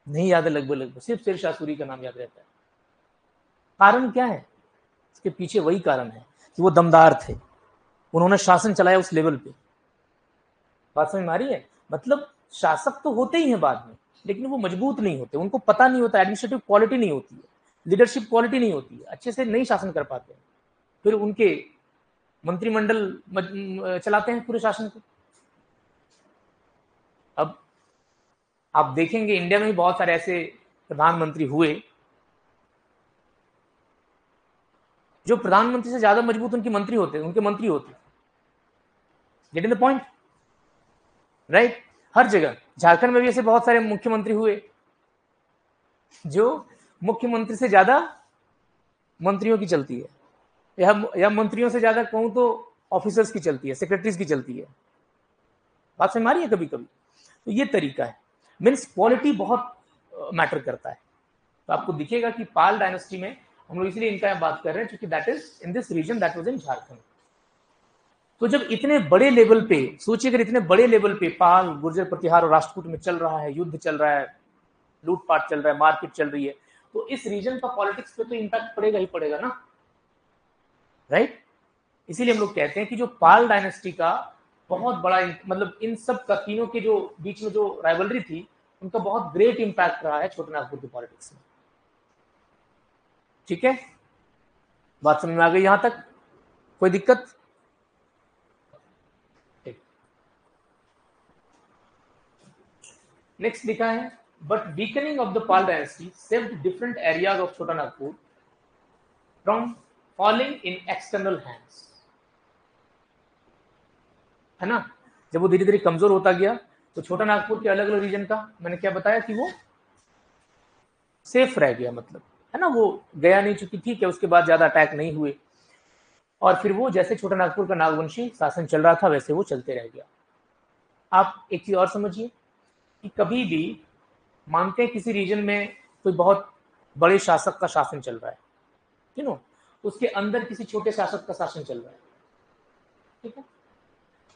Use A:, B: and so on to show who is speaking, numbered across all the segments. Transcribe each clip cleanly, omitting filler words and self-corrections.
A: नहीं याद है, लगभग लगभग सिर्फ शेरशाह सूरी का नाम याद रहता है। कारण क्या है? इसके पीछे वही कारण है कि वो दमदार थे, उन्होंने शासन चलाया उस लेवल पे। बात समझ में आ रही है? मतलब शासक तो होते ही हैं बाद में, लेकिन वो मजबूत नहीं होते, उनको पता नहीं होता, एडमिनिस्ट्रेटिव क्वालिटी नहीं होती है, लीडरशिप क्वालिटी नहीं होती है, अच्छे से नहीं शासन कर पाते हैं। फिर उनके मंत्रिमंडल चलाते हैं पूरे शासन को। अब आप देखेंगे इंडिया में भी बहुत सारे ऐसे प्रधानमंत्री हुए जो प्रधानमंत्री से ज्यादा मजबूत उनके मंत्री होते। Getting the point, right? हर जगह, झारखंड में भी ऐसे बहुत सारे मुख्यमंत्री हुए जो मुख्यमंत्री से ज्यादा मंत्रियों की चलती है, या मंत्रियों से ज्यादा कहूं तो ऑफिसर्स की चलती है, सेक्रेटरीज की चलती है। बात समझ में आ रही है? कभी कभी तो ये तरीका है, मीन्स क्वालिटी बहुत मैटर करता है। तो आपको दिखेगा कि पाल डायनेस्टी में हम लोग इसलिए इनका बात कर रहे हैं क्योंकि that is in this region, that was in Jharkhand. तो जब इतने बड़े लेवल पे सोचिए, अगर इतने बड़े लेवल पे पाल, गुर्जर प्रतिहार और राष्ट्रकूट में चल रहा है, युद्ध चल रहा है, लूटपाट चल रहा है, मारपीट चल रही है, तो इस रीजन का पॉलिटिक्स पे तो इम्पैक्ट पड़ेगा ही पड़ेगा ना, राइट? इसीलिए हम लोग कहते हैं कि जो पाल डायनेस्टी का बहुत बड़ा, मतलब इन सब का तीनों के जो बीच में जो राइवलरी थी, उनका बहुत ग्रेट इंपैक्ट रहा है छोटानागपुर की पॉलिटिक्स में। ठीक है, बात समझ में आ गई यहां तक? कोई दिक्कत? नेक्स्ट लिखा है, but weakening of the Pal dynasty saved different areas of Chotanagpur from falling in external hands. है ना? जब वो धीरे धीरे कमजोर होता गया तो छोटानागपुर के अलग अलग रीजन का मैंने क्या बताया कि वो सेफ रह गया, मतलब, है ना, वो गया नहीं, चुकी ठीक है, उसके बाद ज्यादा अटैक नहीं हुए, और फिर वो जैसे छोटानागपुर का नागवंशी शासन चल रहा था वैसे वो चलते रह गया। आप एक चीज और समझिए कि कभी भी मानते हैं किसी रीजन में कोई बहुत बड़े शासक का शासन चल रहा है, यू नो, उसके अंदर किसी छोटे शासक का शासन चल रहा है, ठीक है?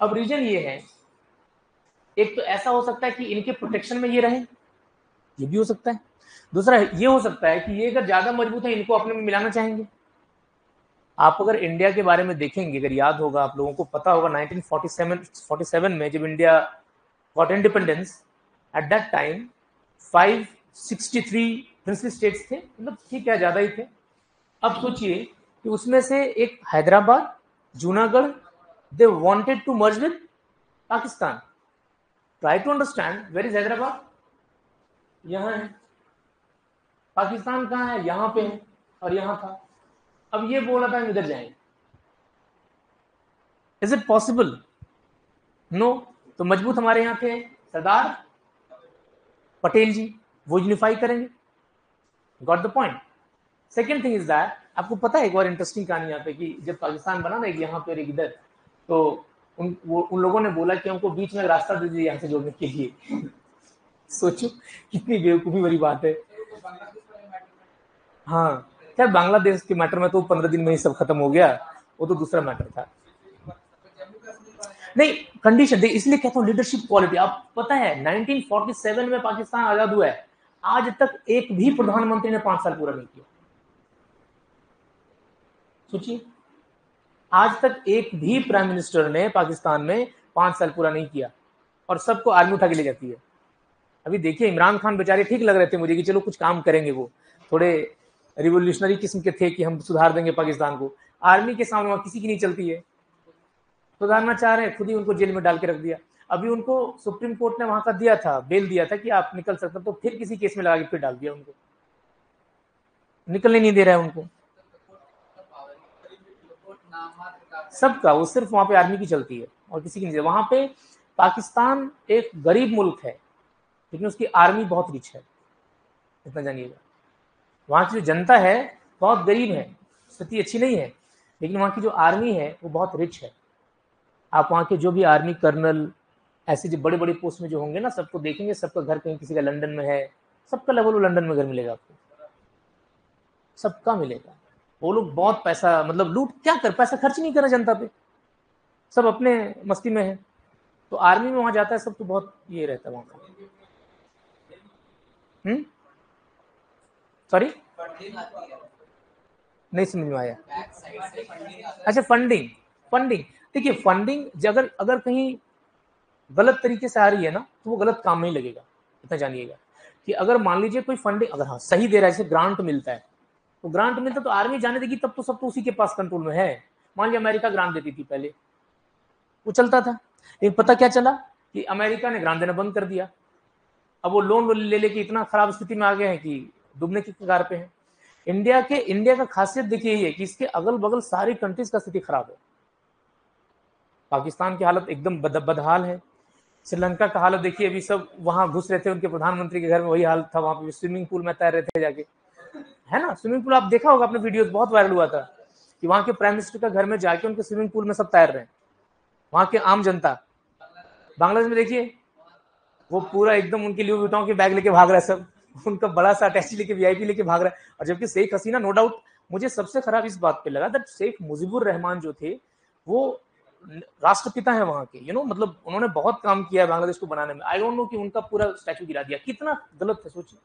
A: अब रीजन ये है, एक तो ऐसा हो सकता है कि इनके प्रोटेक्शन में ये रहे, ये भी हो सकता है। दूसरा ये हो सकता है कि ये अगर ज्यादा मजबूत है, इनको अपने में मिलाना चाहेंगे। आप अगर इंडिया के बारे में देखेंगे, अगर याद होगा आप लोगों को, पता होगा 1947 में जब India got independence, at that time 563 princely states थे, मतलब ठीक है ज्यादा ही थे। अब सोचिए कि उसमें से एक Hyderabad, Junagadh, they wanted to merge with Pakistan. Try to understand, where is Hyderabad? यहाँ है। पाकिस्तान कहाँ है? यहाँ पे है, और यहाँ था। अब ये बोला था इधर जाएंगे, इज इट पॉसिबल? नो। तो मजबूत हमारे यहाँ थे सरदार पटेल जी, वो यूनिफाई करेंगे। Got the point? Second thing is that, आपको पता है एक और इंटरेस्टिंग कहानी यहाँ पे, कि जब पाकिस्तान बना ना, एक यहाँ पे और एक इधर, तो उन लोगों ने बोला कि हमको बीच में रास्ता दे दीजिए यहाँ से जोड़ने के लिए। सोचो कितनी बेवकूफी भरी बात है। हाँ, क्या बांग्लादेश के मैटर में तो 15 दिन में ही सब खत्म हो गया, वो तो दूसरा मैटर था। नहीं, कंडीशन देख, इसलिए कहता हूँ लीडरशिप क्वालिटी। आप पता है 1947 में पाकिस्तान आजाद हुआ है, आज तक एक भी प्रधानमंत्री ने 5 साल पूरा नहीं किया। सोचिए, आज तक एक भी प्राइम मिनिस्टर ने पाकिस्तान में 5 साल पूरा नहीं किया, और सबको आर्मी उठा के ले जाती है। अभी देखिए इमरान खान बेचारे ठीक लग रहे थे मुझे कि चलो कुछ काम करेंगे, वो थोड़े रिवोल्यूशनरी किस्म के थे कि हम सुधार देंगे पाकिस्तान को। आर्मी के सामने वहां किसी की नहीं चलती है, सुधारना चाह रहे हैं, खुद ही उनको जेल में डाल के रख दिया। अभी उनको सुप्रीम कोर्ट ने वहां का दिया था, बेल दिया था कि आप निकल सकते, तो फिर किसी केस में लगा के फिर डाल दिया उनको, निकलने नहीं दे रहा है उनको। सबका, वो सिर्फ वहां पे आर्मी की चलती है और किसी की नहीं। वहां पे पाकिस्तान एक गरीब मुल्क है, लेकिन उसकी आर्मी बहुत रिच है, इतना जानिएगा। वहां की जो जनता है बहुत गरीब है, स्थिति अच्छी नहीं है, लेकिन वहां की जो आर्मी है वो बहुत रिच है। आप वहां के जो भी आर्मी कर्नल, ऐसे जो बड़े बड़े पोस्ट में जो होंगे ना, सबको देखेंगे, सबका घर कहीं किसी का लंदन में है, सबका लेवल लंदन में घर मिलेगा आपको, सबका मिलेगा। वो लोग बहुत पैसा, मतलब लूट क्या कर, पैसा खर्च नहीं कर रहे जनता पे, सब अपने मस्ती में है। तो आर्मी में वहां जाता है सब, तो बहुत ये रहता है वहां का। सॉरी नहीं समझ में आया। अच्छा फंडिंग, फंडिंग देखिए, फंडिंग अगर अगर कहीं गलत तरीके से आ रही है ना तो वो गलत काम में ही लगेगा, इतना जानिएगा कि अगर मान लीजिए कोई फंडिंग अगर हाँ सही दे रहा है, जैसे ग्रांट मिलता है, तो ग्रांट मिलता तो आर्मी जाने देगी, तब तो सब तो उसी के पास कंट्रोल में है। मान लिया अमेरिका ग्रांट देती थी पहले, वो चलता था, लेकिन पता क्या चला कि अमेरिका ने ग्रांट देना बंद कर दिया। अब वो लोन ले लेके इतना खराब स्थिति में आ गए हैं कि डूबने की कगार पे है। इंडिया का खासियत देखिए ये कि इसके अगल बगल सारी कंट्रीज का स्थिति खराब है। पाकिस्तान की हालत एकदम बदहाल है। श्रीलंका का हालत देखिए, अभी सब वहां घुस रहे थे, उनके प्रधानमंत्री के घर में वही हाल था, वहां पे स्विमिंग पूल में तैर रहे थे जाके, है ना। स्विमिंग पूल आप देखा होगा, अपने वीडियोस बहुत वायरल हुआ था कि वहां के प्राइम मिनिस्टर का घर में जाके उनके स्विमिंग पूल में सब तैर रहे हैं, वहां के आम जनता। बांग्लादेश में देखिए वो पूरा एकदम उनके लिए विटाओं के बैग लेके भाग रहा है सब, उनका बड़ा सा अटैची लेके वीआईपी लेके भाग रहा है। और जबकि शेख हसीना, नो डाउट, मुझे सबसे खराब इस बात पे लगा दैट शेख मुजीबुर रहमान जो थे वो राष्ट्रपिता है वहां के, मतलब उन्होंने बहुत काम किया है बांग्लादेश को बनाने में। आई डोंट नो कि उनका पूरा स्टैचू गिरा दिया, कितना गलत है सोचिए।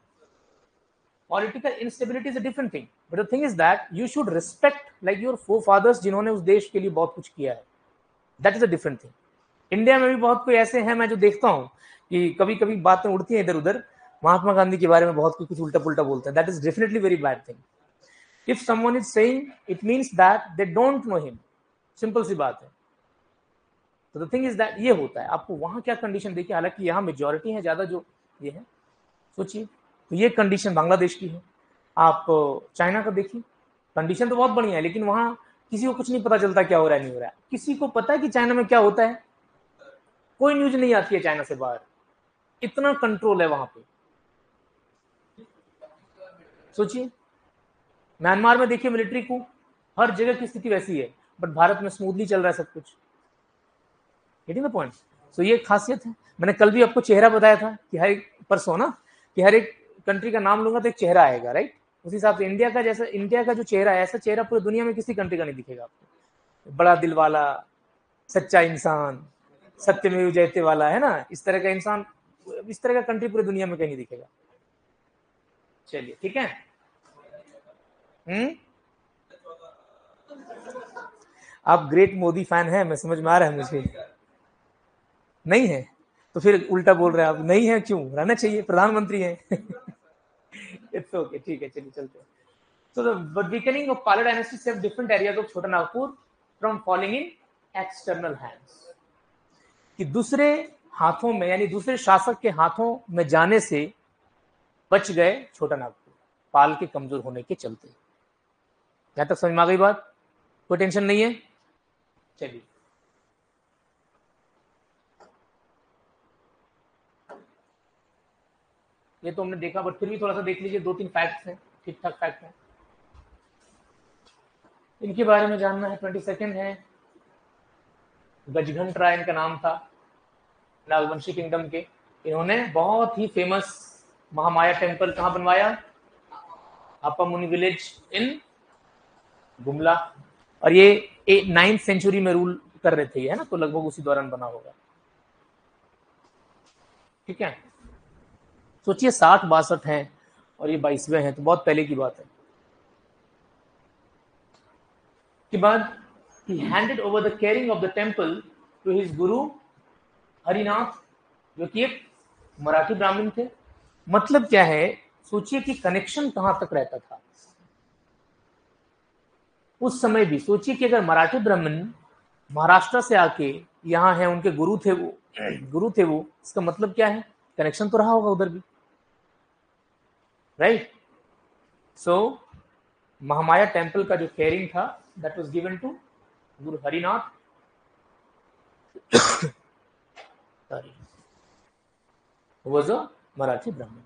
A: Political instability is a different thing, but the thing is that you should respect like your forefathers जिन्होंने उस देश के लिए बहुत कुछ किया है। That is a different thing. India में भी बहुत कोई ऐसे हैं, मैं जो देखता हूँ कि कभी कभी बातें उड़ती हैं इधर उधर, महात्मा गांधी के बारे में बहुत कुछ उल्टा पुल्टा बोलते हैं। That is definitely very bad thing. If someone is saying, it means that they don't know him, simple सी बात है। तो द थिंग इज दैट ये होता है। आपको वहां क्या कंडीशन देखिए, हालांकि यहाँ मेजोरिटी है ज्यादा जो ये है, सोचिए। तो ये कंडीशन बांग्लादेश की है। आप चाइना का देखिए, कंडीशन तो बहुत बढ़िया है, लेकिन वहां किसी को कुछ नहीं पता चलता क्या हो रहा है नहीं हो रहा है। किसी को पता है कि चाइना में क्या होता है? कोई न्यूज नहीं आती है चाइना से बाहर, इतना कंट्रोल है वहां पे। सोचिए म्यांमार में देखिए मिलिट्री को, हर जगह की स्थिति वैसी है, बट भारत में स्मूथली चल रहा है सब कुछ। Getting the point? सो ये खासियत है। मैंने कल भी आपको चेहरा बताया था कि हर एक परसों ना, कि हर एक कंट्री का नाम लूंगा तो एक चेहरा आएगा, राइट? उस हिसाब से इंडिया का, जैसा इंडिया का जो चेहरा है, ऐसा चेहरा पूरी दुनिया में किसी कंट्री का नहीं दिखेगा आपको। बड़ा दिल वाला, सच्चा इंसान, सत्यमेव जयते वाला, है ना, इस तरह का इंसान, इस तरह का कंट्री पूरी दुनिया में कहीं नहीं दिखेगा। चलिए ठीक है। आप ग्रेट मोदी फैन हैं, मैं समझ में आ रहा है मुझे। नहीं है तो फिर उल्टा बोल रहे हैं आप। नहीं है क्यों, रहना चाहिए, प्रधानमंत्री हैं। इट्स ओके, ठीक है, चलिए चलते हैं। So the weakening of Pala dynasty saved different areas of Chota Nagpur from falling in external hands. कि दूसरे हाथों में, यानी दूसरे शासक के हाथों में जाने से बच गए छोटा नागपुर, पाल के कमजोर होने के चलते। यहां तक समझ में आ गई बात? कोई टेंशन नहीं है? चलिए ये तो हमने देखा, बट फिर भी थोड़ा सा देख लीजिए, 2-3 फैक्ट्स हैं, ठीक ठाक फैक्ट हैं, इनके बारे में जानना है। 22 है, गजघंट राय इनका नाम था, नागवंशी किंगडम के। इन्होंने बहुत ही फेमस महामाया टेम्पल कहाँ बनवाया? अप्पा मुनि विलेज इन गुमला। और ये 9th सेंचुरी में रूल कर रहे थे, है ना, तो लगभग उसी दौरान बना होगा। ठीक है, सोचिए 60-62 हैं और ये 22वें हैं, तो बहुत पहले की बात है। के बाद he handed over the caring of the temple to his guru Harinath, जो कि एक मराठी ब्राह्मण थे। मतलब क्या है, सोचिए कि कनेक्शन कहां तक रहता था उस समय भी। सोचिए कि अगर मराठी ब्राह्मण महाराष्ट्र से आके यहाँ है, उनके गुरु थे वो, इसका मतलब क्या है, कनेक्शन तो रहा होगा उधर भी, राइट? सो महामाया टेम्पल का जो केयरिंग था, that was given to Guru Harinath, sorry, who was a Marathi Brahmin.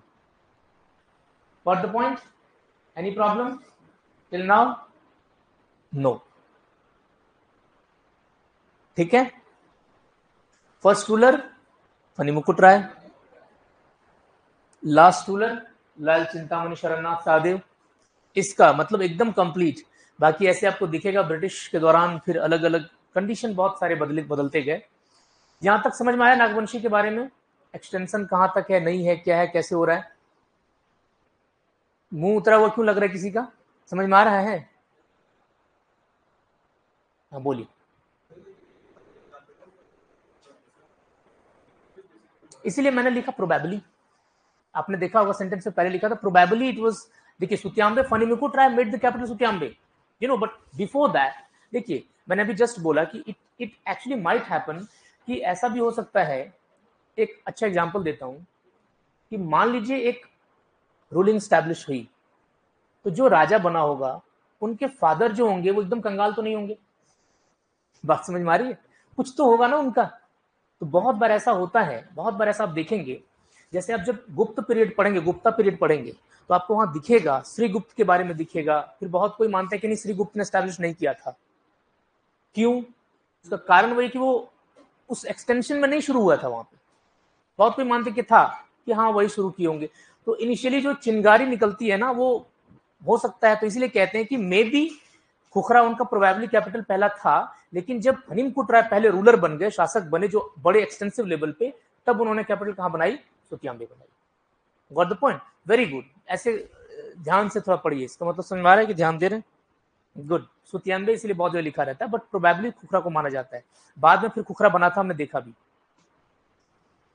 A: Got the point? Any problem till now? No. ठीक है। फर्स्ट रूलर फनी मुकुट राय, लास्ट रूलर लाल चिंतामणि शरणनाथ सहदेव। इसका मतलब एकदम कंप्लीट। बाकी ऐसे आपको दिखेगा ब्रिटिश के दौरान फिर अलग अलग कंडीशन बहुत सारे बदलते गए। जहां तक समझ में आया नागवंशी के बारे में, एक्सटेंशन कहां तक है, नहीं है, क्या है, कैसे हो रहा है? मुंह उतरा हुआ क्यों लग रहा है किसी का? समझ में आ रहा है? हाँ बोलिए। इसीलिए मैंने लिखा प्रोबेबली। आपने देखा होगा सेंटेंस से पहले लिखा था प्रोबेबली इट वाज, देखिए Sutiyambe Phanimukut try made the capital Sutiyambe, you know, but before that देखिए मैंने अभी जस्ट बोला कि इट एक्चुअली माइट हैपन कि ऐसा भी हो सकता है। एक अच्छा एग्जांपल देता हूं कि मान लीजिए एक रूलिंग स्टैब्लिश हुई, तो जो राजा बना होगा उनके फादर जो होंगे वो एकदम कंगाल तो नहीं होंगे। बात समझ में आ रही है? कुछ तो होगा ना उनका। तो बहुत बार ऐसा होता है, बहुत बार ऐसा आप देखेंगे, जैसे आप जब गुप्त पीरियड पढ़ेंगे, गुप्ता पीरियड पढ़ेंगे, तो आपको वहां दिखेगा श्रीगुप्त के बारे में दिखेगा। फिर बहुत कोई मानता है कि नहीं श्रीगुप्त ने स्टैब्लिश नहीं किया था। क्यों? उसका कारण वही कि वो उस एक्सटेंशन में नहीं शुरू हुआ था वहां पे। बहुत कोई मानते कि था कि हाँ वही शुरू किए होंगे। तो इनिशियली जो चिंगारी निकलती है ना वो हो सकता है, तो इसलिए कहते हैं कि मे बी खुखरा उनका प्रोबेबली कैपिटल पहला था, लेकिन जब हनीमकुट राय पहले रूलर बन गए, शासक बने जो बड़े एक्सटेंसिव लेवल पे, तब उन्होंने कैपिटल कहां बनाई? सुतियांबे बनाई। Got the point? Very good. ऐसे ध्यान से थोड़ा पढ़िए, इसका मतलब समझ में आ रहा है कि ध्यान दे रहे हैं? गुड। सुतियांबे इसलिए बहुत जगह लिखा रहता है, बट प्रोबेबली खुखरा को माना जाता है। बाद में फिर खुखरा बना था, हमने देखा भी।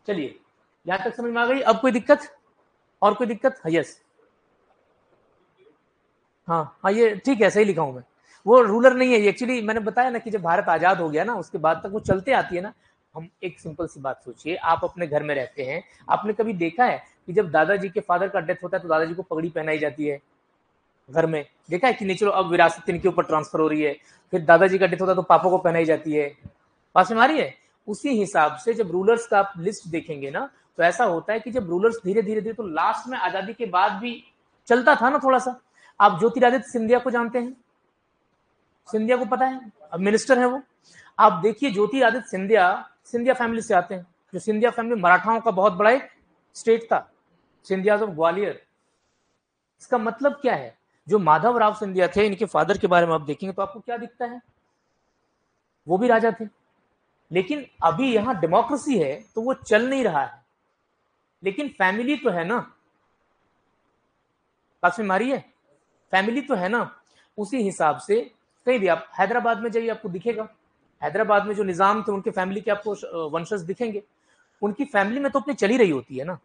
A: चलिए यहां तक समझ में आ गई? अब कोई दिक्कत? और कोई दिक्कत? यस। हाँ हाँ ये ठीक है, सही लिखा हूं मैं। वो रूलर नहीं है ये, एक्चुअली मैंने बताया ना कि जब भारत आजाद हो गया ना उसके बाद तक वो चलते आती है ना। हम एक सिंपल सी बात सोचिए, आप अपने घर में रहते हैं, आपने कभी देखा है कि जब दादाजी के फादर का डेथ होता है तो दादाजी को पगड़ी पहनाई जाती है घर में? देखा है कि नहीं चलो अब विरासत इनके ऊपर ट्रांसफर हो रही है, फिर दादाजी का डेथ होता है तो पापा को पहनाई जाती है। पास में आ रही है? उसी हिसाब से जब रूलर्स का आप लिस्ट देखेंगे ना, तो ऐसा होता है कि जब रूलर्स धीरे धीरे धीरे, तो लास्ट में आजादी के बाद भी चलता था ना थोड़ा सा। आप ज्योतिरादित्य सिंधिया को जानते हैं? सिंधिया को पता है, अब मिनिस्टर है वो। आप देखिए ज्योतिरादित्य सिंधिया सिंधिया फैमिली से आते हैं। जो सिंधिया फैमिली मराठाओं का बहुत बड़ा एक स्टेट था, सिंधिया ऑफ ग्वालियर। इसका मतलब क्या है? जो माधव राव सिंधिया थे, इनके फादर के बारे में आप देखेंगे तो आपको क्या दिखता है? वो भी राजा थे। लेकिन अभी यहां डेमोक्रेसी है तो वो चल नहीं रहा है, लेकिन फैमिली तो है ना। बात में मारी है? फैमिली तो है ना। उसी हिसाब से कहीं भी आप हैदराबाद में जाइए आपको दिखेगा, हैदराबाद में जो निजाम थे उनके फैमिली के आपको वंशज दिखेंगे। उनकी फैमिली में तो अपनी चली रही होती है ना।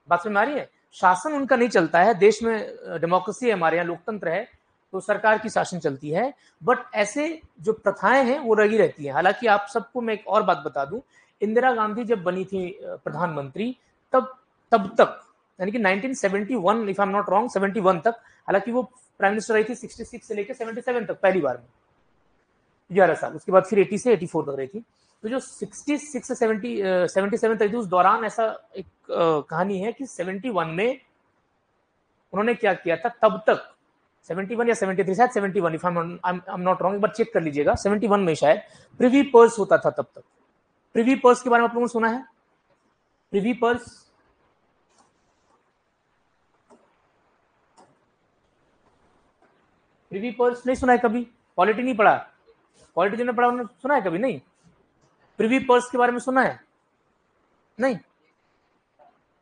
A: बात में आ रही है? शासन उनका नहीं चलता है, देश में डेमोक्रेसी है, हमारे यहाँ लोकतंत्र है, तो सरकार की शासन चलती है। बट ऐसे जो प्रथाएं हैं वो लगी रहती हैं। हालांकि आप सबको मैं एक और बात बता दूं, इंदिरा गांधी जब बनी थी प्रधानमंत्री, तब तब तक यानी कि 1971 if I am not wrong 71 तक, हालांकि वो प्राइम मिनिस्टर रही थी 66 से लेकर 77 तक पहली बार में, 11 साल। उसके बाद फिर 80 से 84 तक रही थी। तो जो 66 से 77 तक थी, उस दौरान ऐसा एक कहानी है कि 71 में उन्होंने क्या किया था तब तक, 71 या 73, शायद 71 if I am not wrong, एक बार चेक कर लीजिएगा, 71 में शायद प्रिवी पर्स होता था तब तक। प्रिवी पर्स के बारे में आप लोगों ने सुना है? प्रिवी पर्स, प्रिवी पर्स नहीं सुना है कभी? पॉलिटी नहीं पढ़ा? पॉलिटी जो ने पढ़ा उन्होंने सुना है कभी नहीं? प्रिवी पर्स के बारे में सुना है? नहीं।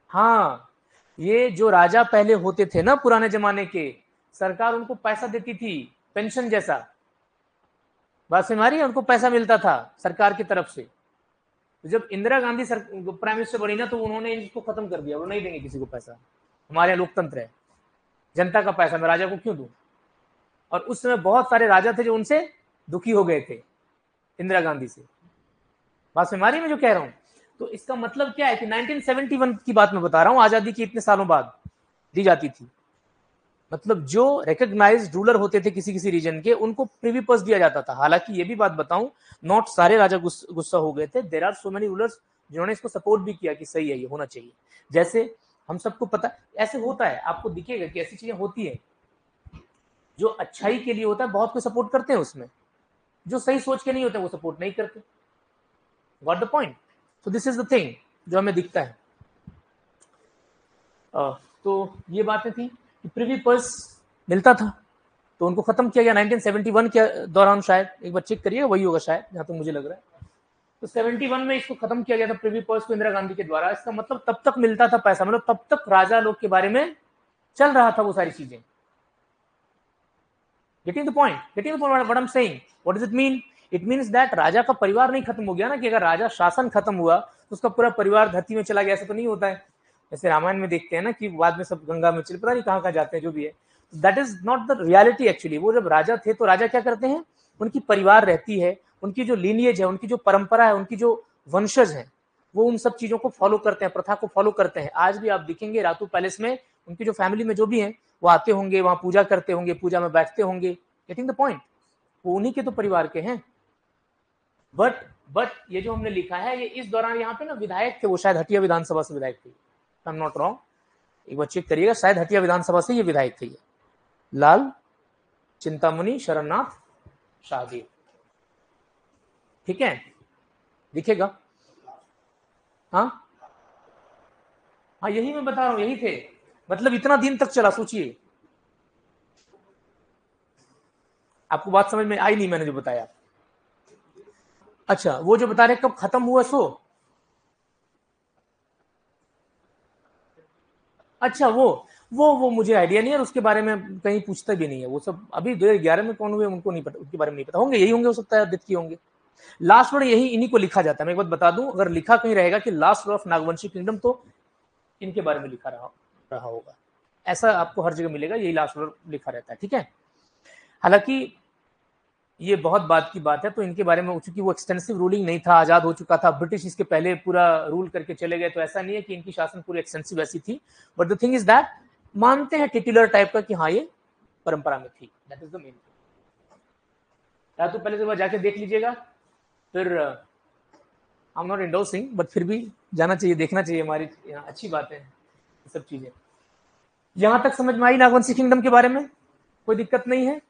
A: हाँ, ये जो राजा पहले होते थे ना पुराने जमाने के, सरकार उनको पैसा देती थी, पेंशन जैसा। बात समझ आ रही है? उनको पैसा मिलता था सरकार की तरफ से। तो जब इंदिरा गांधी प्राइम मिनिस्टर बनी ना, तो उन्होंने इसको खत्म कर दिया, वो नहीं देंगे किसी को पैसा। हमारे यहाँ लोकतंत्र है, जनता का पैसा मैं राजा को क्यों दूं? और उस समय बहुत सारे राजा थे जो उनसे दुखी हो गए थे, इंदिरा गांधी से। बात समझ आ रही है मैं जो कह रहा हूं? तो इसका मतलब क्या है कि 1971 की बात मैं बता रहा हूं, आजादी की इतने सालों बाद दी जाती थी। मतलब जो रिकॉग्नाइज्ड रूलर होते थे किसी किसी रीजन के, उनको प्रिवी पर्स दिया जाता था। हालांकि ये भी बात बताऊं, नॉट सारे राजा गुस्सा हो गए थे। There are so many rulers जिन्होंने इसको सपोर्ट भी किया कि सही है, ये होना चाहिए। जैसे हम सबको पता, ऐसे होता है, आपको दिखेगा कि ऐसी चीजें होती है। जो अच्छाई के लिए होता है बहुत कोई सपोर्ट करते हैं उसमें, जो सही सोच के नहीं होते वो सपोर्ट नहीं करते। Got the point? तो दिस इज द थिंग जो हमें दिखता है। तो ये बातें थी कि प्रिवी पर्स मिलता था, तो उनको खत्म किया गया 1971 के दौरान, शायद एक बार चेक करिए, वही होगा शायद जहां तक मुझे लग रहा है। तो 71 में इसको खत्म किया गया था प्रिवी पर्स को इंदिरा गांधी के द्वारा। इसका मतलब तब तक मिलता था पैसा, मतलब तब तक राजा लोग के बारे में चल रहा था वो सारी चीजें। Getting the point what I am saying. What does it mean? It means that राजा का परिवार नहीं खत्म हो गया ना, कि अगर राजा शासन खत्म हुआ तो उसका पूरा परिवार धरती में चला गया, ऐसा तो नहीं होता है। जैसे रामायण में देखते हैं ना कि बाद में सब गंगा में चले, पता नहीं कहाँ कहाँ जाते हैं, जो भी है। That is not the reality actually. वो जब राजा थे तो राजा क्या करते हैं, उनकी परिवार रहती है, उनकी जो लीनियज है, उनकी जो परंपरा है, उनकी जो वंशज है, वो उन सब चीजों को फॉलो करते हैं, प्रथा को फॉलो करते हैं। आज भी आप देखेंगे रातू पैलेस में उनकी जो फैमिली में जो भी है वो आते होंगे, वहां पूजा करते होंगे, पूजा में बैठते होंगे। Getting the point? वो उन्हीं के तो परिवार के हैं। बट ये जो हमने लिखा है, ये इस दौरान यहाँ पे ना विधायक थे, वो शायद हटिया विधानसभा से विधायक थे, आई एम नॉट रॉन्ग, एक बार चेक करिएगा, शायद हटिया विधानसभा से ये विधायक थे, ये लाल चिंतामणि शरणनाथ शाहदेव। ठीक है, दिखेगा? हाँ हाँ, यही मैं बता रहा हूं, यही थे। मतलब इतना दिन तक चला, सोचिए। आपको बात समझ में आई नहीं मैंने जो बताया? अच्छा, वो जो बता रहे कब खत्म हुआ सो, अच्छा वो मुझे आइडिया नहीं है, और उसके बारे में कहीं पूछता भी नहीं है। वो सब अभी 2011 में कौन हुए उनको नहीं पता, उसके बारे में नहीं पता। होंगे, यही होंगे, हो सकता है डेथ किए होंगे। लास्ट वर्ड यही इन्हीं को लिखा जाता है। मैं एक बात बता दूं, अगर लिखा कहीं रहेगा कि last word of Nagvanshi kingdom, तो इनके बारे में लिखा रहा होगा। ऐसा आपको हर जगह मिलेगा, यही लास्ट वर्ड लिखा रहता है। ठीक है, हालांकि ये बहुत बात की बात है, तो इनके बारे में, चूंकि वो एक्सटेंसिव रूलिंग नहीं था, आजाद हो चुका था, ब्रिटिश इसके पहले पूरा रूल करके चले गए, तो ऐसा नहीं है कि इनकी शासन पूरी एक्सटेंसिव ऐसी थी। But the thing is that मानते हैं टिटुलर टाइप का कि हाँ ये परंपरा में थी। That is the main thing. या तो पहले तो जाके देख लीजिएगा, फिर I am not endorsing, but फिर भी जाना चाहिए, देखना चाहिए, हमारी यहाँ अच्छी बातें हैं ये सब चीजें। यहां तक समझ में आई नागवंशी किंगडम के बारे में? कोई दिक्कत नहीं है,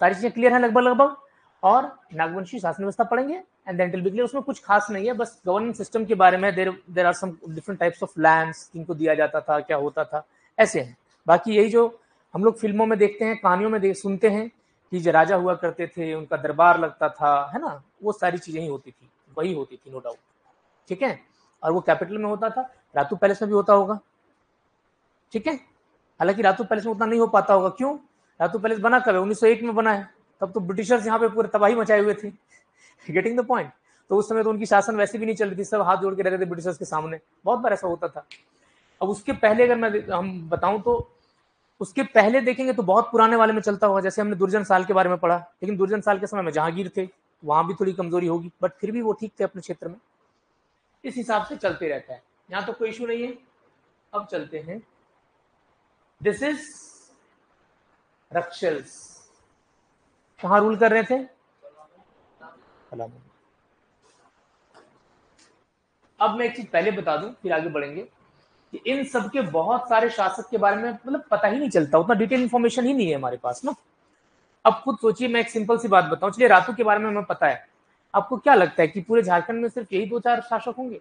A: सारी चीजें क्लियर है लगभग। और नागवंशी शासन व्यवस्था पढ़ेंगे and then it will be clear. उसमें कुछ खास नहीं है, बस गवर्नेंस सिस्टम के बारे में, there are some different types of lands, जिनको दिया जाता था, क्या होता था, ऐसे हैं। बाकी यही जो हम लोग फिल्मों में देखते हैं, कहानियों में सुनते हैं कि जो राजा हुआ करते थे, उनका दरबार लगता था, है ना, वो सारी चीजें ही होती थी, वही होती थी, नो डाउट। ठीक है, और वो कैपिटल में होता था, रातू पैलेस में भी होता होगा। ठीक है, हालांकि रातू पैलेस में उतना नहीं हो पाता होगा, क्यों? रातू पैलेस बना कब है? 1901 में बना है, तब तो ब्रिटिशर्स यहाँ पे पूरे तबाही मचाए हुए थे। Getting the point? तो उस समय तो उनकी शासन वैसे भी नहीं चल रही थी, सब हाथ जोड़ के रहते थे ब्रिटिशर्स के सामने, बहुत बार ऐसा होता था। अब उसके पहले अगर मैं हम बताऊं तो उसके पहले देखेंगे तो बहुत पुराने वाले में चलता होगा, जैसे हमने दुर्जन साल के बारे में पढ़ा, लेकिन दुर्जन साल के समय में जहांगीर थे, वहां भी थोड़ी कमजोरी होगी, बट फिर भी वो ठीक थे अपने क्षेत्र में। इस हिसाब से चलते रहता है, यहाँ तो कोई इशू नहीं है। अब चलते हैं, दिस इज रक्षल्स। कहाँ रूल कर रहे थे? पलामू। अब मैं एक चीज पहले बता दूं, फिर आगे बढ़ेंगे, कि इन सब के बहुत सारे शासक के बारे में मतलब पता ही नहीं चलता, उतना डिटेल इंफॉर्मेशन ही नहीं है हमारे पास ना। अब खुद सोचिए, मैं एक सिंपल सी बात बताऊं, चलिए रातू के बारे में हमें पता है, आपको क्या लगता है कि पूरे झारखंड में सिर्फ यही 2-4 शासक होंगे?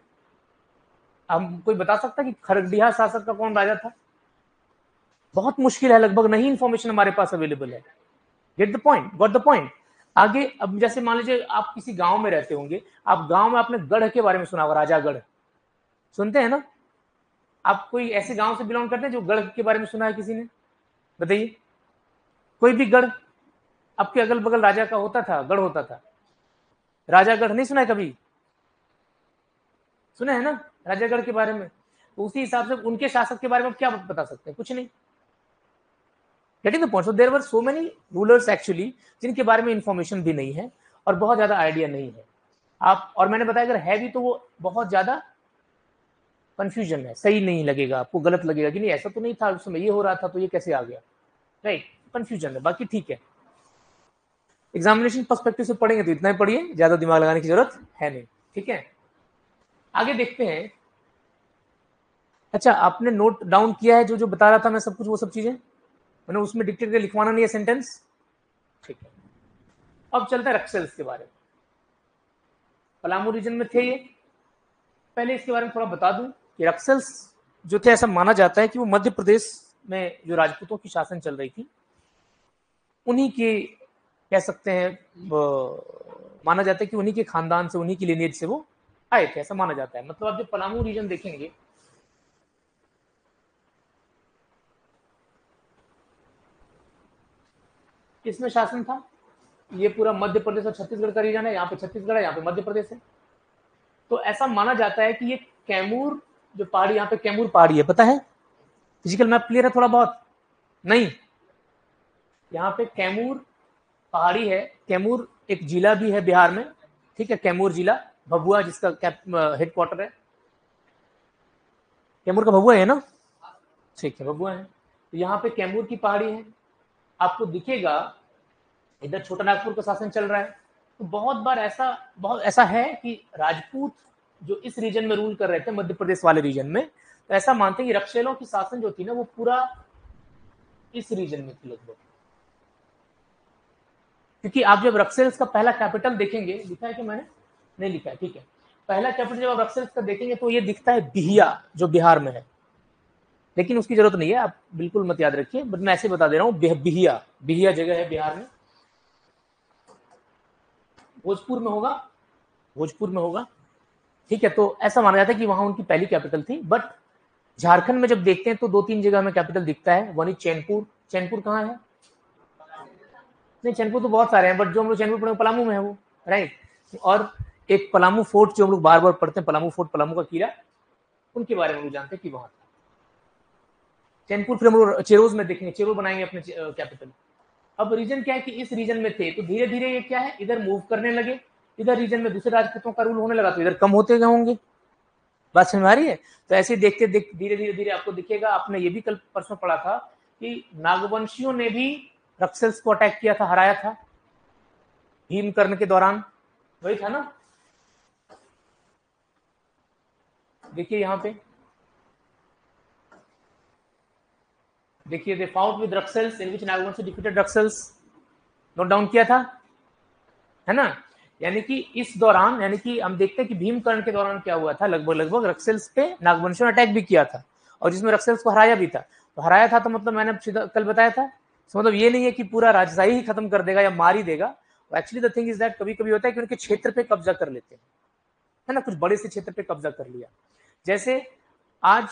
A: हम कोई बता सकता है कि खरगडिहा शासक का कौन राजा था? बहुत मुश्किल है, लगभग नहीं इंफॉर्मेशन हमारे पास अवेलेबल है। Get the point? Got the point? आगे अब जैसे मान लीजिए आप किसी गांव में रहते होंगे, आप गांव में आपने गढ़ के बारे में सुना होगा, राजागढ़, सुनते हैं ना? आप कोई ऐसे गांव से बिलोंग करते हैं जो गढ़ के बारे में सुना है किसी ने? बताइए, कोई भी गढ़ आपके अगल बगल राजा का होता था, गढ़ होता था, राजागढ़ नहीं सुना है कभी? सुना है ना राजागढ़ के बारे में? तो उसी हिसाब से उनके शासक के बारे में क्या बता सकते हैं? कुछ नहीं। Getting the point? So there were so many rulers actually, जिनके बारे में इंफॉर्मेशन भी नहीं है और बहुत ज्यादा आइडिया नहीं है आप, और मैंने बताया अगर है भी तो वो बहुत ज्यादा कंफ्यूजन है, सही नहीं लगेगा आपको, गलत लगेगा कि नहीं ऐसा तो नहीं था उस समय, ये हो रहा था तो ये कैसे आ गया, राइट? कंफ्यूजन है, बाकी ठीक है। एग्जामिनेशन पर्सपेक्टिव से पढ़ेंगे तो इतना ही पढ़िए, ज्यादा दिमाग लगाने की जरूरत है नहीं। ठीक है, आगे देखते हैं। अच्छा, आपने नोट डाउन किया है जो जो बता रहा था मैं सब कुछ, वो सब चीजें मैंने उसमें डिक्टेट करके लिखवाना नहीं है सेंटेंस? ठीक है, अब चलता है रक्सल्स के बारे में। पलामू रीजन में थे ये। पहले इसके बारे में थोड़ा बता दूं कि रक्सल्स जो थे, ऐसा माना जाता है कि वो मध्य प्रदेश में जो राजपूतों की शासन चल रही थी, उन्हीं के, कह सकते हैं, माना जाता है कि उन्हीं के खानदान से, उन्हीं की लिनेज से वो आए थे, ऐसा माना जाता है। मतलब आप जब पलामू रीजन देखेंगे, किसमें शासन था? ये पूरा मध्य प्रदेश और छत्तीसगढ़ का रीजन है, यहाँ पे छत्तीसगढ़ है, यहाँ पे मध्य प्रदेश है। तो ऐसा माना जाता है कि ये कैमूर जो पहाड़ी, यहाँ पे कैमूर पहाड़ी है, पता है? फिजिकल मैप क्लियर है थोड़ा बहुत? नहीं, यहाँ पे कैमूर पहाड़ी है। कैमूर एक जिला भी है बिहार में, ठीक है, कैमूर जिला, भभुआ जिसका हेडक्वार्टर है। कैमूर का भभुआ है ना? ठीक है, भभुआ है। तो यहाँ पे कैमूर की पहाड़ी है। आपको दिखेगा इधर छोटा नागपुर का शासन चल रहा है। तो बहुत ऐसा है कि राजपूत जो इस रीजन में रूल कर रहे थे, मध्य प्रदेश वाले रीजन में, तो ऐसा मानते हैं कि रक्षेलों की शासन जो थी ना, वो पूरा इस रीजन में थी लगभग। क्योंकि आप जब रक्सेल्स का पहला कैपिटल देखेंगे, लिखा है कि मैंने नहीं लिखा है, ठीक है, पहला कैपिटल जब आप रक्सेल्स का देखेंगे तो ये दिखता है बिहिया, जो बिहार में है। लेकिन उसकी जरूरत नहीं है, आप बिल्कुल मत याद रखिए, बट मैं ऐसे बता दे रहा हूँ, बिहिया जगह है बिहार में। भोजपुर में होगा, ठीक है। तो ऐसा माना जाता है कि वहां उनकी पहली कैपिटल थी। बट झारखंड में जब देखते हैं तो 2-3 जगह में कैपिटल दिखता है। वन चैनपुर कहाँ है? नहीं, चैनपुर तो बहुत सारे हैं, बट जो हम लोग चैनपुर पढ़े पलामू में है वो, राइट। और एक पलामू फोर्ट जो हम लोग बार बार पढ़ते हैं, पलामू फोर्ट, पलामू का किला, उनके बारे में हम लोग जानते हैं कि वहां था चैनपुर। फिर हम लोग चेरोज में देखेंगे, चेरोज बनाएंगे अपने कैपिटल। अब रीजन क्या है कि इस रीजन में थे, तो धीरे धीरे ये क्या है, इधर मूव करने लगे। इधर रीजन में दूसरे राजपूतों का रूल होने लगा, तो इधर कम होते गए होंगे। बात समझ आ रही है? तो ऐसे देखते धीरे धीरे आपको दिखेगा। आपने ये भी कल परसों पढ़ा था कि नागवंशियों ने भी रक्सेल्स को अटैक किया था, हराया था भीमकर्ण के दौरान, वही था ना? देखिए यहाँ पे, देखिए, they fought with Raksels in which Nagvanshi defeated Raksels. Note down किया था, है ना? यानी कि इस दौरान, यानी कि हम देखते हैं कि भीमकर्ण के दौरान क्या हुआ था, लगभग रक्सेल्स पे नागवंशियों ने अटैक भी किया था, और जिसमें रक्सेल्स को हराया भी था। तो हराया था तो मतलब मैंने कल बताया था, तो मतलब ये नहीं है कि पूरा राजशाही ही खत्म कर देगा या मार ही देगा। Actually the thing is that कभी कभी होता है कि उनके क्षेत्र पे कब्जा कर लेते हैं, है ना, कुछ बड़े से क्षेत्र पे कब्जा कर लिया। जैसे आज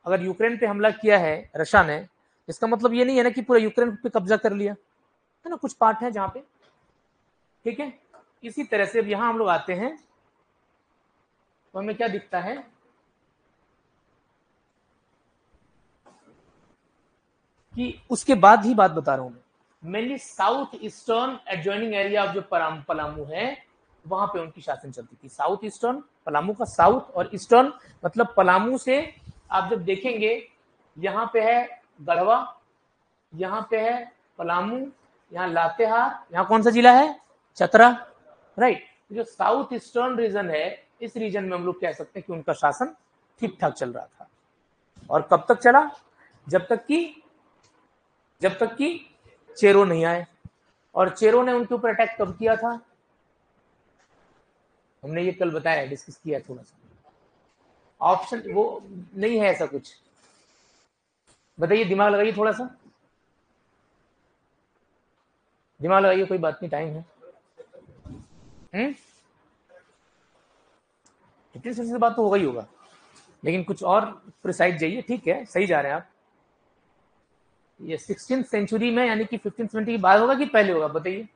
A: अगर यूक्रेन पे हमला किया है रशिया ने, इसका मतलब ये नहीं है ना कि पूरा यूक्रेन पे कब्जा कर लिया, है ना, कुछ पार्ट है जहां पे, ठीक है। इसी तरह से अब यहां हम लोग आते हैं तो हमें क्या दिखता है कि उसके बाद ही बात बता रहा हूं मैं, mainly south eastern adjoining area of जो पलामू है, वहां पे उनकी शासन चलती थी। साउथ ईस्टर्न, पलामू का साउथ, और ईस्टर्न मतलब पलामू से आप जब देखेंगे, यहाँ पे है गढ़वा, यहाँ पे है पलामू, यहाँ लातेहार, यहाँ कौन सा जिला है? चतरा, राइट। जो साउथ ईस्टर्न रीजन है, इस रीजन में हम लोग कह सकते हैं कि उनका शासन ठीक ठाक चल रहा था। और कब तक चला? जब तक कि चेरो नहीं आए। और चेरो ने उनके ऊपर अटैक कब किया था? हमने ये कल बताया, डिस्कस किया थोड़ा सा। ऑप्शन वो नहीं है ऐसा कुछ, बताइए, दिमाग लगाइए थोड़ा सा, दिमाग लगाइए, कोई बात नहीं, टाइम है। 15 से बात तो होगा ही होगा, लेकिन कुछ और प्रिसाइज जाइए, ठीक है, सही जा रहे हैं आप। ये 16th सेंचुरी में, यानी कि 15th सेंचुरी की बात होगा कि पहले होगा, बताइए।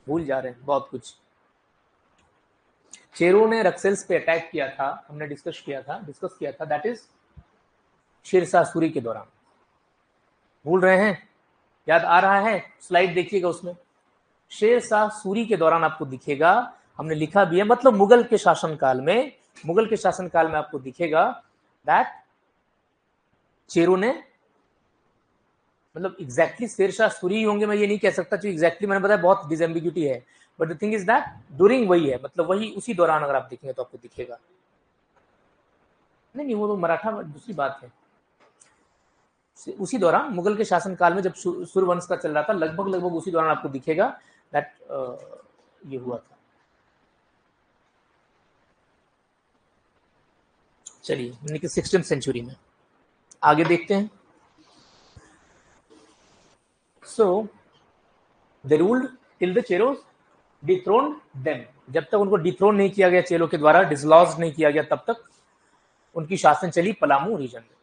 A: भूल जा रहे हैं बहुत कुछ। चेरो ने रक्सेल्स पे अटैक किया था, हमने डिस्कस किया था, दैट इज शेरशाह सूरी के दौरान। भूल रहे हैं? याद आ रहा है? स्लाइड देखिएगा, उसमें शेरशाह सूरी के दौरान आपको दिखेगा, हमने लिखा भी है, मतलब मुगल के शासनकाल में आपको दिखेगा दैट चेरो ने, मतलब एग्जैक्टली शेरशाह सूरी होंगे मैं ये नहीं कह सकता, क्योंकि एग्जैक्टली मैंने बताया बहुत डिसएम्बिग्यूटी है, but the thing is that during वही है, मतलब वही उसी दौरान अगर आप देखेंगे तो आपको दिखेगा। नहीं, वो तो मराठा दूसरी बात है। उसी दौरान मुगल के शासनकाल में जब सूर्यवंश का चल रहा था, लगभग उसी दौरान आपको दिखेगा दैट ये हुआ था। चलिए, यानी कि 16th सेंचुरी में आगे देखते हैं। So they ruled till the Cheros dethroned them, जब तक उनको डिथ्रोन नहीं किया गया चेलो के द्वारा, डिसलॉज नहीं किया गया, तब तक उनकी शासन चली पलामू रीजन में।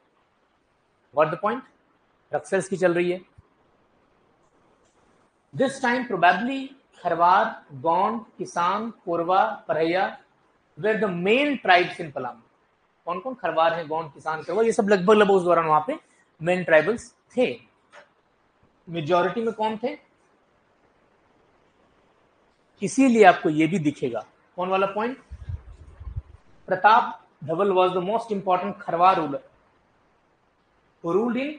A: What the point? रक्सल्स की चल रही है। This time probably Kharwar, Gond, Kisan, Korwa, Paraiya were the main tribes in Palamu. कौन कौन? खरवार है, गोंड, किसान, कोरवा, ये सब लगभग उस दौरान वहां पे मेन ट्राइबल्स थे। मेजॉरिटी में कौन थे? इसीलिए आपको ये भी दिखेगा। कौन वाला point? Pratap Dhawal was the most important Kharwar ruler who ruled in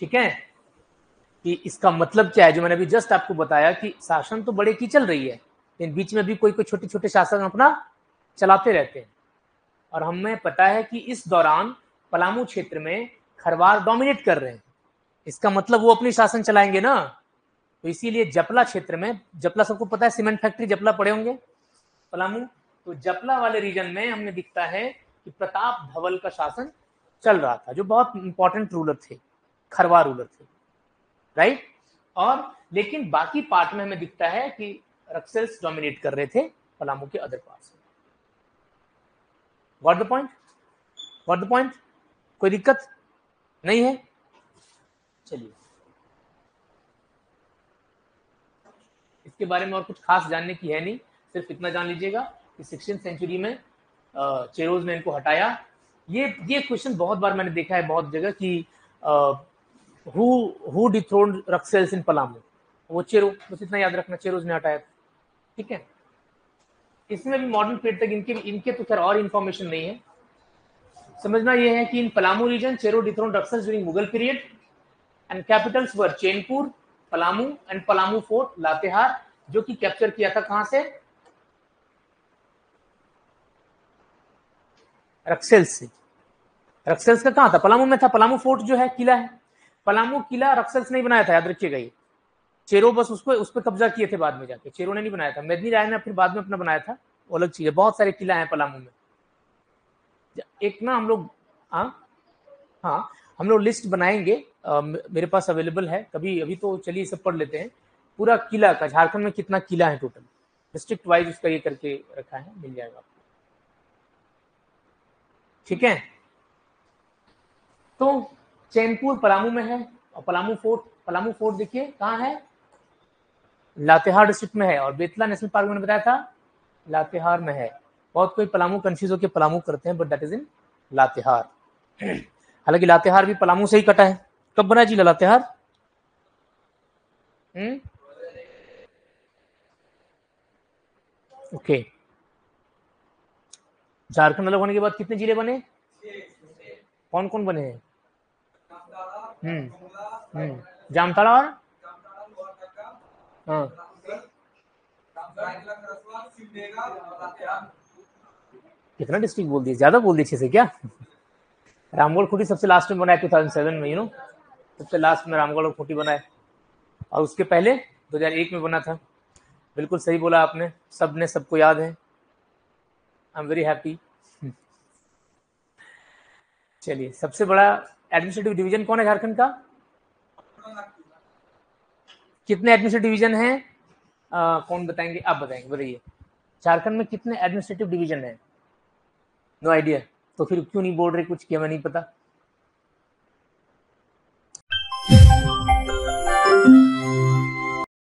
A: ठीक है। कि इसका मतलब क्या है, जो मैंने अभी जस्ट आपको बताया कि शासन तो बड़े की चल रही है, लेकिन बीच में भी कोई कोई छोटे छोटे शासन अपना चलाते रहते हैं। और हमें पता है कि इस दौरान पलामू क्षेत्र में खरवार डोमिनेट कर रहे हैं, इसका मतलब वो अपनी शासन चलाएंगे ना। तो इसीलिए जपला क्षेत्र में, जपला सबको पता है, सीमेंट फैक्ट्री जपला पड़े होंगे पलामू, तो जपला वाले रीजन में हमें दिखता है कि प्रताप धवल का शासन चल रहा था, जो बहुत इंपॉर्टेंट रूलर थे, खरवार रूलर थे, राइट। और लेकिन बाकी पार्ट में हमें दिखता है कि रक्सल्स डोमिनेट कर रहे थे पलामू के अदर पार्ट्स में। What the point? What the point? कोई दिक्कत नहीं है? चलिए, इसके बारे में और कुछ खास जानने की है नहीं, सिर्फ इतना जान लीजिएगा कि 16वीं सेंचुरी में चेरोज ने इनको हटाया। ये क्वेश्चन बहुत बार मैंने देखा है बहुत जगह कि हु डिथ्रोन्ड रक्सल्स इन पलामू? वो चेरो, बस इतना याद रखना, चेरोज ने हटाया था, ठीक है। इसमें भी मॉडर्न पीरियड तक इनके तो खैर और इंफॉर्मेशन नहीं है। समझना यह है कि in Palamu region Chero dethroned Raksels during Mughal period and capitals were Chainpur, Palamu and Palamu fort Latehar, जो कि कैप्चर किया था कहां से? रक्सल्स से। रक्सल्स का कहां था? पलामू में था। पलामू फोर्ट जो है किला है, पलामू किला रक्सल्स नहीं बनाया था, याद रखिएगा। ये चेरो बस उस पर कब्जा किए थे बाद में जाके, चेरो ने नहीं बनाया था, मेदिनी राय ने फिर बाद में अपना बनाया था, वो अलग चीज है। बहुत सारे किला है पलामू में। एक ना हम लोग हाँ हम लोग लिस्ट बनाएंगे, मेरे पास अवेलेबल है कभी, अभी तो चलिए सब पढ़ लेते हैं। पूरा किला का, झारखंड में कितना किला है टोटल, डिस्ट्रिक्ट वाइज उसका ये करके रखा है, मिल जाएगा आपको, ठीक है। तो चैनपुर पलामू में है, और पलामू फोर्ट देखिए कहाँ है? लातेहार डिस्ट्रिक्ट में है। और बेतला नेशनल पार्क मैंने बताया था लातेहार में है। बहुत कोई पलामू कंफ्यूज होकर पलामू करते हैं, बट दैट इज इन लातेहार। हालांकि लातेहार भी पलामू से ही कटा है। कब बना जिला लातेहार? ओके। झारखंड अलग होने के बाद कितने जिले बने? कौन कौन बने हैं? जामताड़ा और हाँ, कितना डिस्ट्रिक्ट बोल दिए, ज्यादा बोल दिए 6 से क्या? रामगढ़ खूंटी सबसे लास्ट में बना है 2007 में, सबसे लास्ट में रामगढ़ और खूंटी बना है। और उसके पहले 2001 में बना था। बिल्कुल सही बोला आपने, सबने सबको याद है। I am very happy. चलिए, सबसे बड़ा एडमिनिस्ट्रेटिव डिवीजन कौन है झारखंड का? कितने एडमिनिस्ट्रेटिव डिवीजन हैं? कौन बताएंगे? आप बताएंगे, बताइए। झारखंड में कितने एडमिनिस्ट्रेटिव डिवीजन है? No idea. तो फिर क्यों नहीं बोल रहे कुछ कि हमें नहीं पता?